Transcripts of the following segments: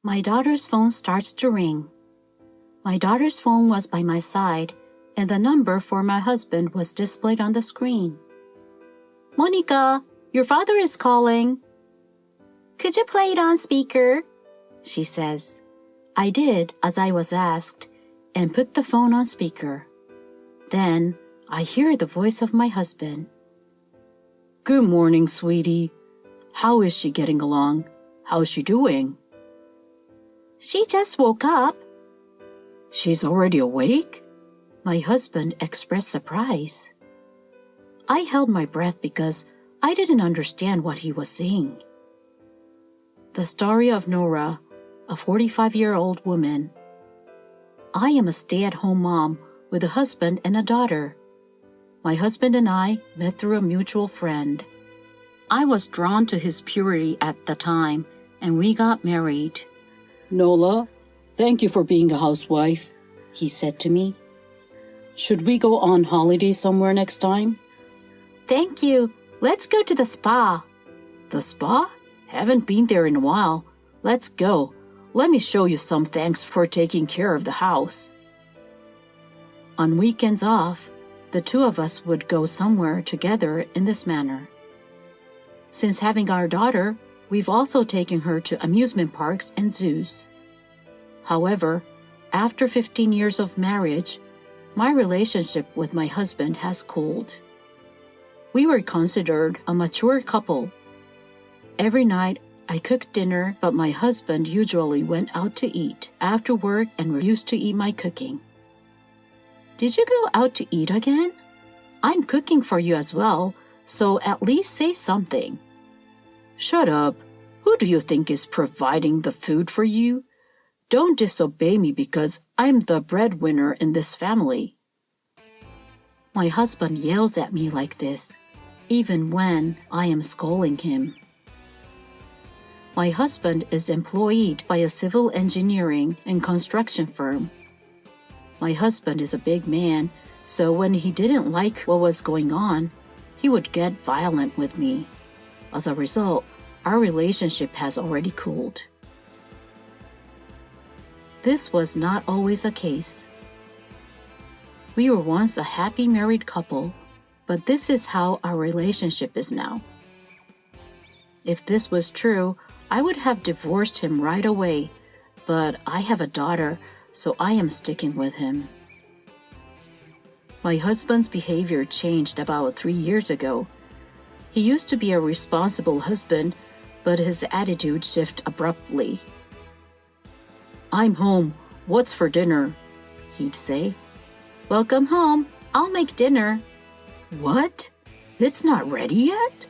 My daughter's phone starts to ring. My daughter's phone was by my side, and the number for my husband was displayed on the screen. "Monica, your father is calling." "Could you play it on speaker?" she says. I did as I was asked and put the phone on speaker. Then I hear the voice of my husband. "Good morning, sweetie. How is she getting along? How's she doing?" "She just woke up." "She's already awake?" My husband expressed surprise. I held my breath because I didn't understand what he was saying. The story of Nora, a 45-year-old woman. I am a stay-at-home mom with a husband and a daughter. My husband and I met through a mutual friend. I was drawn to his purity at the time, and we got married. "Nola, thank you for being a housewife," he said to me. "Should we go on holiday somewhere next time?" "Thank you. Let's go to the spa." "The spa? Haven't been there in a while. Let's go. Let me show you some thanks for taking care of the house." On weekends off, the two of us would go somewhere together in this manner. Since having our daughter, we've also taken her to amusement parks and zoos. However, after 15 years of marriage, my relationship with my husband has cooled. We were considered a mature couple. Every night, I cooked dinner, but my husband usually went out to eat after work and refused to eat my cooking. "Did you go out to eat again? I'm cooking for you as well, so at least say something." "Shut up. Who do you think is providing the food for you? Don't disobey me because I'm the breadwinner in this family." My husband yells at me like this, even when I am scolding him. My husband is employed by a civil engineering and construction firm. My husband is a big man, so when he didn't like what was going on, he would get violent with me. As a result, our relationship has already cooled. This was not always the case. We were once a happy married couple, but this is how our relationship is now. If this was true, I would have divorced him right away, but I have a daughter, so I am sticking with him. My husband's behavior changed about 3 years ago. He used to be a responsible husband, but his attitude shifted abruptly. "I'm home. What's for dinner?" he'd say. "Welcome home. I'll make dinner." "What? It's not ready yet?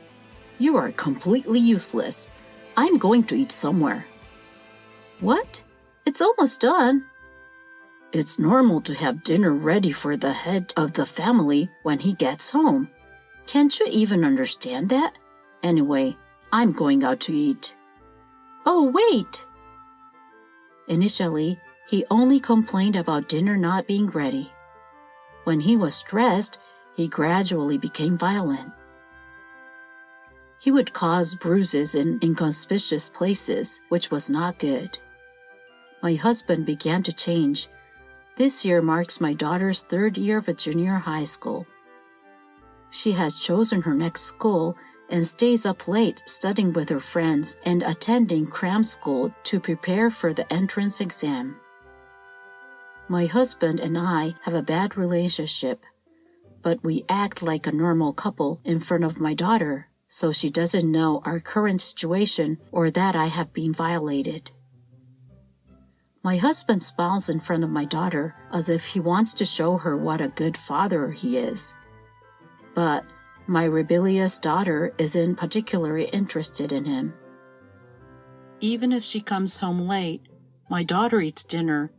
You are completely useless. I'm going to eat somewhere." "What? It's almost done." "It's normal to have dinner ready for the head of the family when he gets home. Can't you even understand that? Anyway, I'm going out to eat." "Oh, wait!" Initially, he only complained about dinner not being ready. When he was stressed, he gradually became violent. He would cause bruises in inconspicuous places, which was not good. My husband began to change. This year marks my daughter's 3rd year of a junior high school. She has chosen her next school and stays up late studying with her friends and attending cram school to prepare for the entrance exam. My husband and I have a bad relationship, but we act like a normal couple in front of my daughter, so she doesn't know our current situation or that I have been violated. My husband smiles in front of my daughter as if he wants to show her what a good father he is. But my rebellious daughter isn't particularly interested in him. Even if she comes home late, my daughter eats dinner,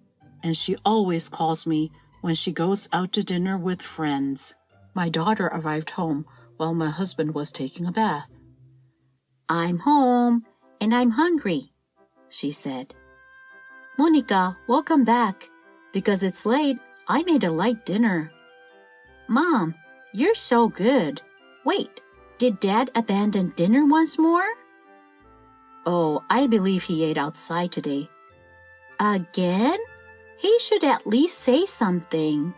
and she always calls me when she goes out to dinner with friends. My daughter arrived home while my husband was taking a bath. "I'm home, and I'm hungry," she said. "Monica, welcome back. Because it's late, I made a light dinner." "Mom, you're so good. Wait, did Dad abandon dinner once more?" "Oh, I believe he ate outside today. Again? He should at least say something.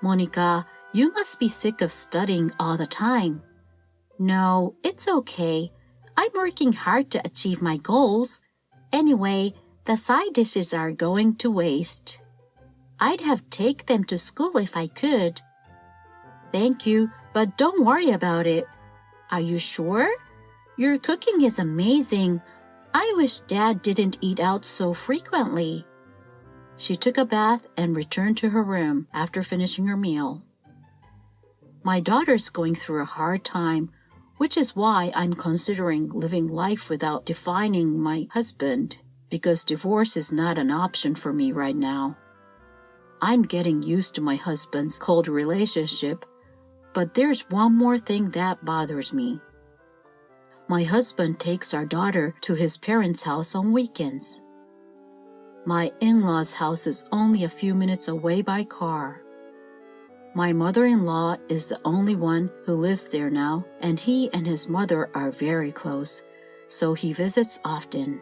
Monica, you must be sick of studying all the time. No, it's okay. I'm working hard to achieve my goals. Anyway, the side dishes are going to waste. I'd have taken them to school if I could. Thank you, but don't worry about it. Are you sure? Your cooking is amazing. I wish Dad didn't eat out so frequently. She took a bath and returned to her room after finishing her meal. My daughter's going through a hard time, which is why I'm considering living life without defining my husband, because divorce is not an option for me right now. I'm getting used to my husband's cold relationship, but there's one more thing that bothers me. My husband takes our daughter to his parents' house on weekends. My in-laws' house is only a few minutes away by car. My mother-in-law is the only one who lives there now, and he and his mother are very close, so he visits often.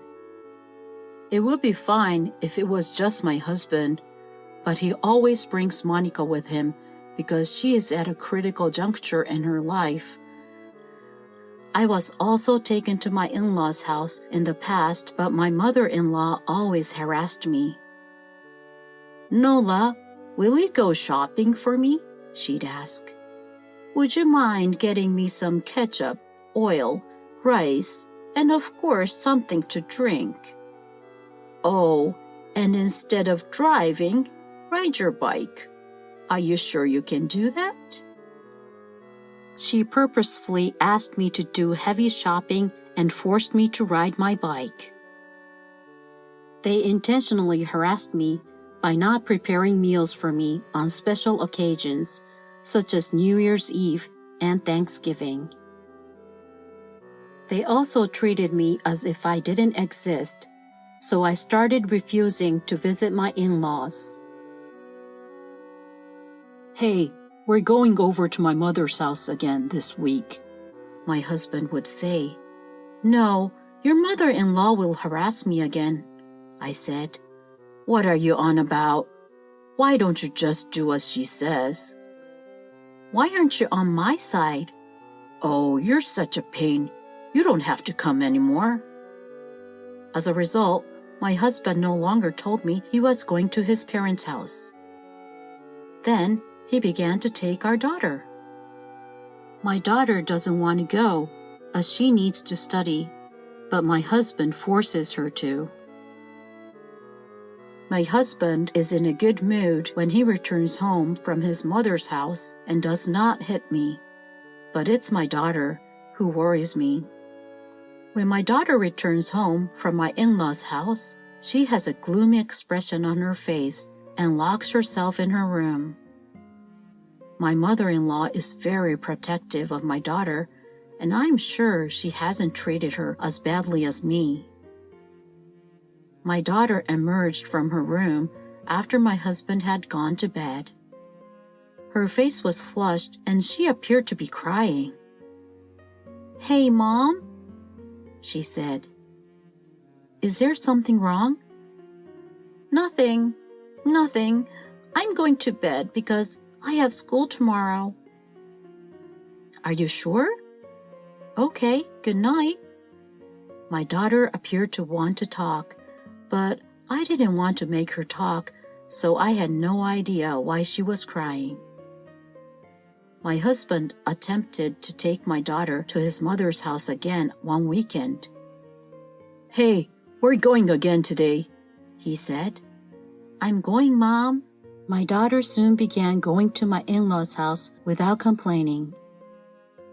It would be fine if it was just my husband, but he always brings Monica with him because she is at a critical juncture in her life. I was also taken to my in-laws' house in the past, but my mother-in-law always harassed me. Nola, will you go shopping for me? She'd ask. Would you mind getting me some ketchup, oil, rice, and of course something to drink? Oh, and instead of driving, ride your bike. Are you sure you can do that? She purposefully asked me to do heavy shopping and forced me to ride my bike. They intentionally harassed me by not preparing meals for me on special occasions, such as New Year's Eve and Thanksgiving. They also treated me as if I didn't exist, so I started refusing to visit my in-laws. Hey, we're going over to my mother's house again this week, my husband would say. No, your mother-in-law will harass me again, I said. What are you on about? Why don't you just do as she says? Why aren't you on my side? Oh, you're such a pain. You don't have to come anymore. As a result, my husband no longer told me he was going to his parents' house. Then he began to take our daughter. My daughter doesn't want to go, as she needs to study, but my husband forces her to. My husband is in a good mood when he returns home from his mother's house and does not hit me, but it's my daughter who worries me. When my daughter returns home from my in-laws' house, she has a gloomy expression on her face and locks herself in her room. My mother-in-law is very protective of my daughter, and I'm sure she hasn't treated her as badly as me. My daughter emerged from her room after my husband had gone to bed. Her face was flushed and she appeared to be crying. Hey, Mom, she said. Is there something wrong? Nothing. I'm going to bed because I have school tomorrow. Are you sure? Okay, good night. My daughter appeared to want to talk, but I didn't want to make her talk, so I had no idea why she was crying. My husband attempted to take my daughter to his mother's house again one weekend. Hey, we're going again today, he said. I'm going, Mom. My daughter soon began going to my in-laws' house without complaining.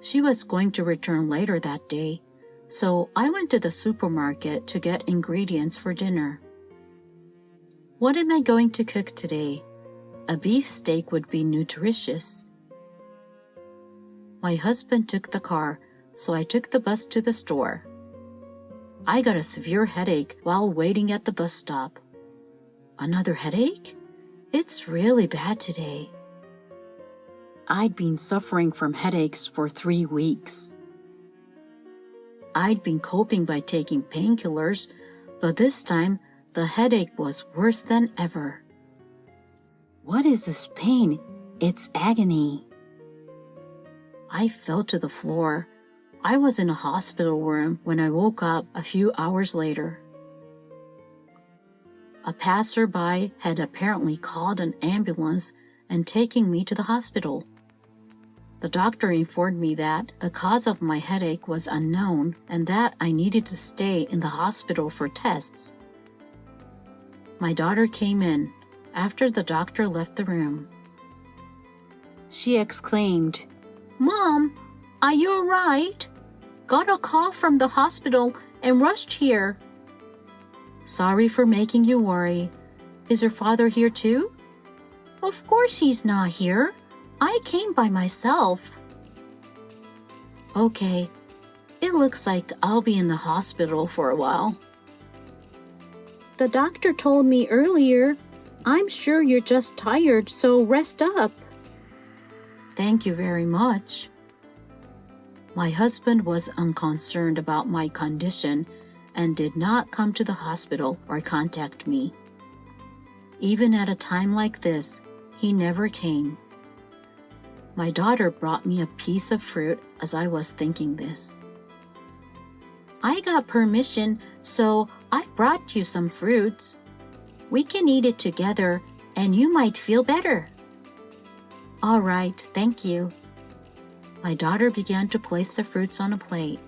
She was going to return later that day, so I went to the supermarket to get ingredients for dinner. What am I going to cook today? A beef steak would be nutritious. My husband took the car, so I took the bus to the store. I got a severe headache while waiting at the bus stop. Another headache? It's really bad today. I'd been suffering from headaches for 3 weeks. I'd been coping by taking painkillers, but this time The headache was worse than ever. What is this pain? It's agony. I fell to the floor. I was in a hospital room when I woke up a few hours later. A passerby had apparently called an ambulance and taken me to the hospital. The doctor informed me that the cause of my headache was unknown and that I needed to stay in the hospital for tests. My daughter came in after the doctor left the room. She exclaimed, "Mom, are you all right? Got a call from the hospital and rushed here." "Sorry for making you worry. Is your father here too?" "Of course he's not here. I came by myself." "Okay, it looks like I'll be in the hospital for a while." "The doctor told me earlier. I'm sure you're just tired, so rest up." "Thank you very much." My husband was unconcerned about my condition and did not come to the hospital or contact me. Even at a time like this, he never came. My daughter brought me a piece of fruit as I was thinking this. "I got permission, so I brought you some fruits. We can eat it together and you might feel better." "All right, thank you." My daughter began to place the fruits on a plate.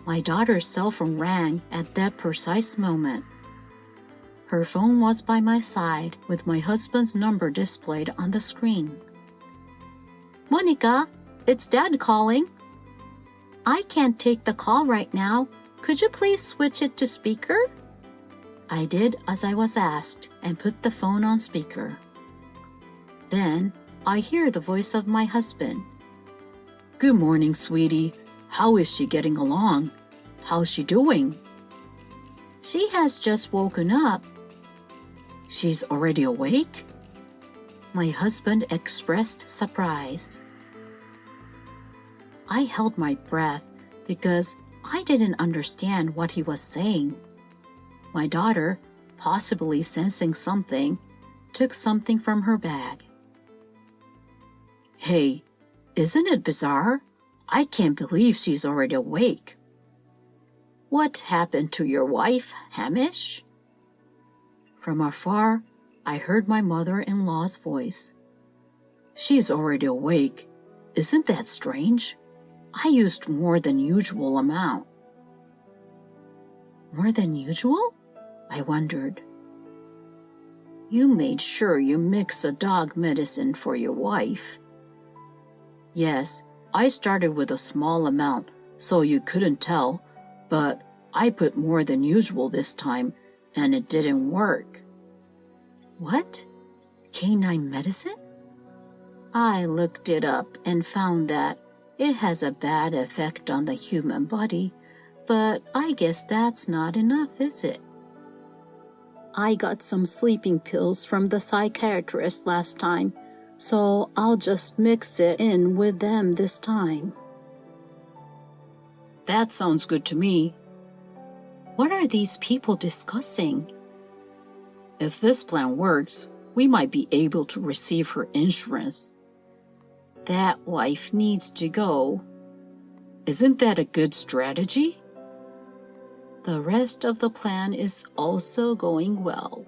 My daughter's cell phone rang at that precise moment. Her phone was by my side with my husband's number displayed on the screen. "Monica, it's Dad calling." "I can't take the call right now. Could you please switch it to speaker?" I did as I was asked and put the phone on speaker. Then I hear the voice of my husband. "Good morning, sweetie. How is she getting along? How's she doing?" "She has just woken up." "She's already awake?" My husband expressed surprise. I held my breath because I didn't understand what he was saying. My daughter, possibly sensing something, took something from her bag. "Hey, isn't it bizarre? I can't believe she's already awake." "What happened to your wife, Hamish?" From afar, I heard my mother-in-law's voice. "She's already awake. Isn't that strange? I used more than usual amount." "More than usual?" I wondered. "You made sure you mix a dog medicine for your wife." "Yes, I started with a small amount, so you couldn't tell, but I put more than usual this time, and it didn't work." "What? Canine medicine?" I looked it up and found that it has a bad effect on the human body, but I guess that's not enough, is it? "I got some sleeping pills from the psychiatrist last time, so I'll just mix it in with them this time." "That sounds good to me." "What are these people discussing?" "If this plan works, we might be able to receive her insurance." "That wife needs to go." "Isn't that a good strategy?" The rest of the plan is also going well.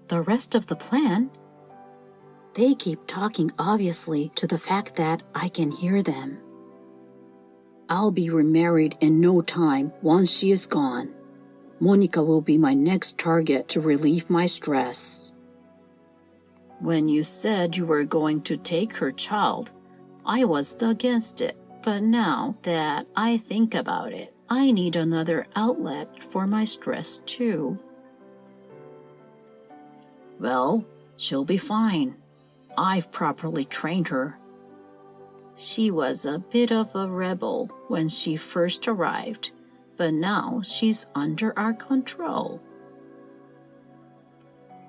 The rest of the plan? They keep talking obviously to the fact that I can hear them. "I'll be remarried in no time once she is gone. Monica will be my next target to relieve my stress." When you said you were going to take her child, I was against it, but now that I think about it, I need another outlet for my stress too. "Well, she'll be fine. I've properly trained her." She was a bit of a rebel when she first arrived, but now she's under our control.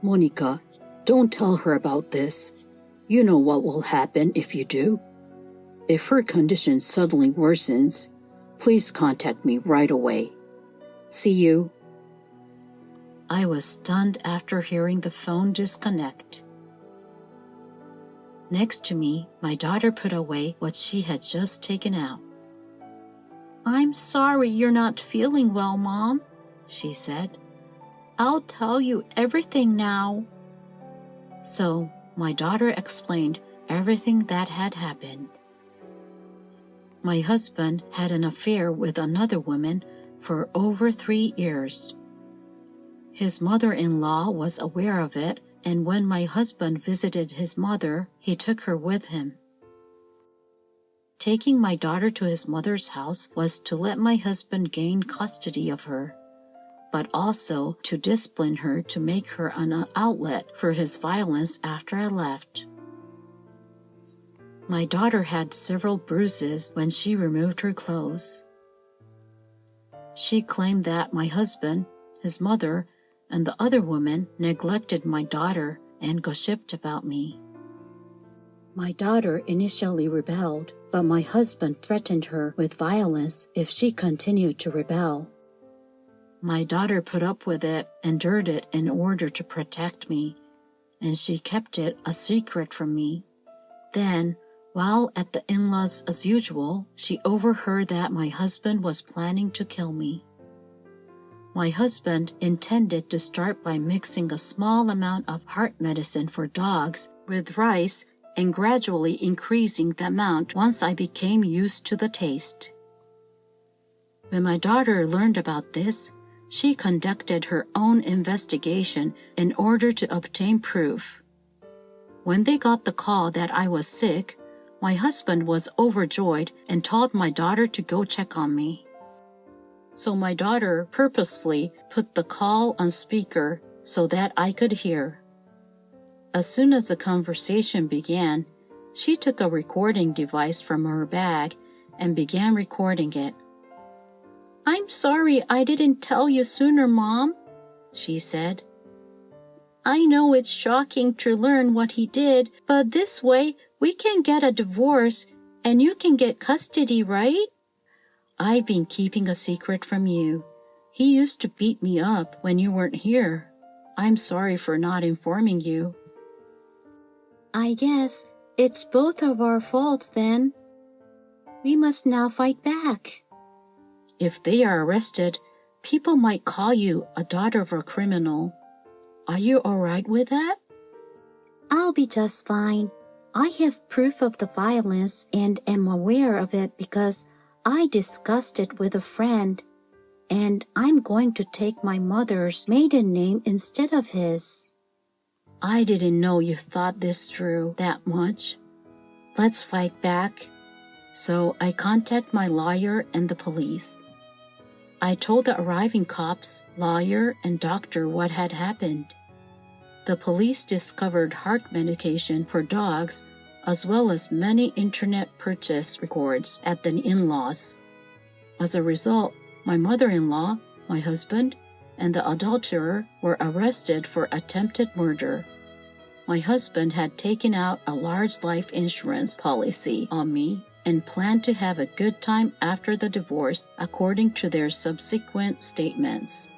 "Monica, don't tell her about this. You know what will happen if you do. If her condition suddenly worsens, please contact me right away. See you." I was stunned after hearing the phone disconnect. Next to me, my daughter put away what she had just taken out. "I'm sorry you're not feeling well, Mom," she said. "I'll tell you everything now." So, my daughter explained everything that had happened. My husband had an affair with another woman for over 3 years. His mother-in-law was aware of it, and when my husband visited his mother, he took her with him. Taking my daughter to his mother's house was to let my husband gain custody of her, but also to discipline her to make her an outlet for his violence after I left. My daughter had several bruises when she removed her clothes. She claimed that my husband, his mother, and the other woman neglected my daughter and gossiped about me. My daughter initially rebelled, but my husband threatened her with violence if she continued to rebel. My daughter put up with it, endured it in order to protect me, and she kept it a secret from me. Then, while at the in-laws as usual, she overheard that my husband was planning to kill me. My husband intended to start by mixing a small amount of heart medicine for dogs with rice and gradually increasing the amount once I became used to the taste. When my daughter learned about this, she conducted her own investigation in order to obtain proof. When they got the call that I was sick, my husband was overjoyed and told my daughter to go check on me. So my daughter purposefully put the call on speaker so that I could hear. As soon as the conversation began, she took a recording device from her bag and began recording it. "I'm sorry I didn't tell you sooner, Mom," she said. "I know it's shocking to learn what he did, but this way we can get a divorce and you can get custody, right? I've been keeping a secret from you. He used to beat me up when you weren't here. I'm sorry for not informing you." "I guess it's both of our faults then. We must now fight back." "If they are arrested, people might call you a daughter of a criminal. Are you all right with that?" "I'll be just fine. I have proof of the violence and am aware of it because I discussed it with a friend, and I'm going to take my mother's maiden name instead of his." "I didn't know you thought this through that much. Let's fight back." So I contacted my lawyer and the police. I told the arriving cops, lawyer, and doctor what had happened. The police discovered heart medication for dogs as well as many internet purchase records at the in-laws. As a result, my mother-in-law, my husband, and the adulterer were arrested for attempted murder. My husband had taken out a large life insurance policy on me and planned to have a good time after the divorce, according to their subsequent statements.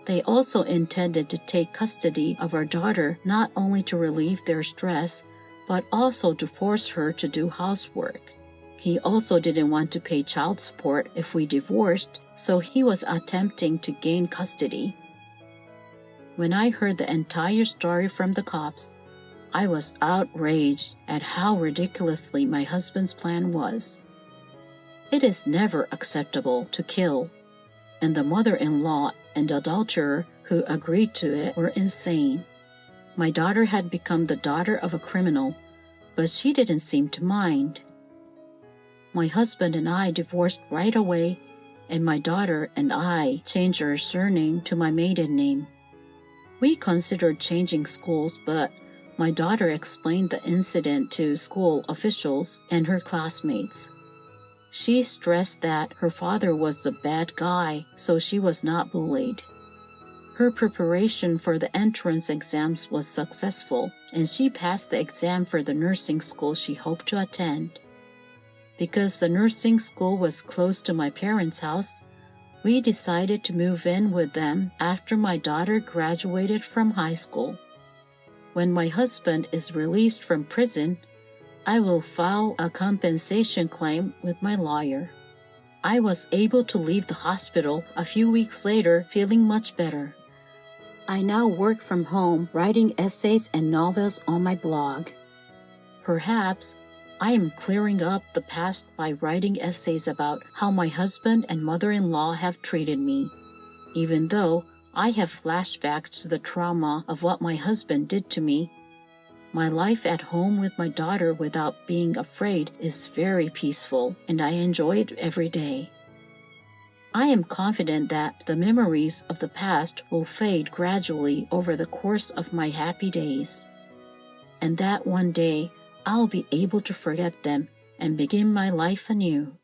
They also intended to take custody of our daughter not only to relieve their stress, but also to force her to do housework. He also didn't want to pay child support if we divorced, so he was attempting to gain custody. When I heard the entire story from the cops, I was outraged at how ridiculously my husband's plan was. It is never acceptable to kill, and the mother-in-law and adulterer who agreed to it were insane. My daughter had become the daughter of a criminal, but she didn't seem to mind. My husband and I divorced right away, and my daughter and I changed our surname to my maiden name. We considered changing schools, but my daughter explained the incident to school officials and her classmates. She stressed that her father was the bad guy, so she was not bullied. Her preparation for the entrance exams was successful, and she passed the exam for the nursing school she hoped to attend. Because the nursing school was close to my parents' house, We decided to move in with them after my daughter graduated from high school. When my husband is released from prison, I will file a compensation claim with my lawyer. I was able to leave the hospital a few weeks later feeling much better. I now work from home writing essays and novels on my blog. Perhaps I am clearing up the past by writing essays about how my husband and mother-in-law have treated me, even though I have flashbacks to the trauma of what my husband did to me. My life at home with my daughter without being afraid is very peaceful, and I enjoy it every day. I am confident that the memories of the past will fade gradually over the course of my happy days, and that one day I'll be able to forget them and begin my life anew.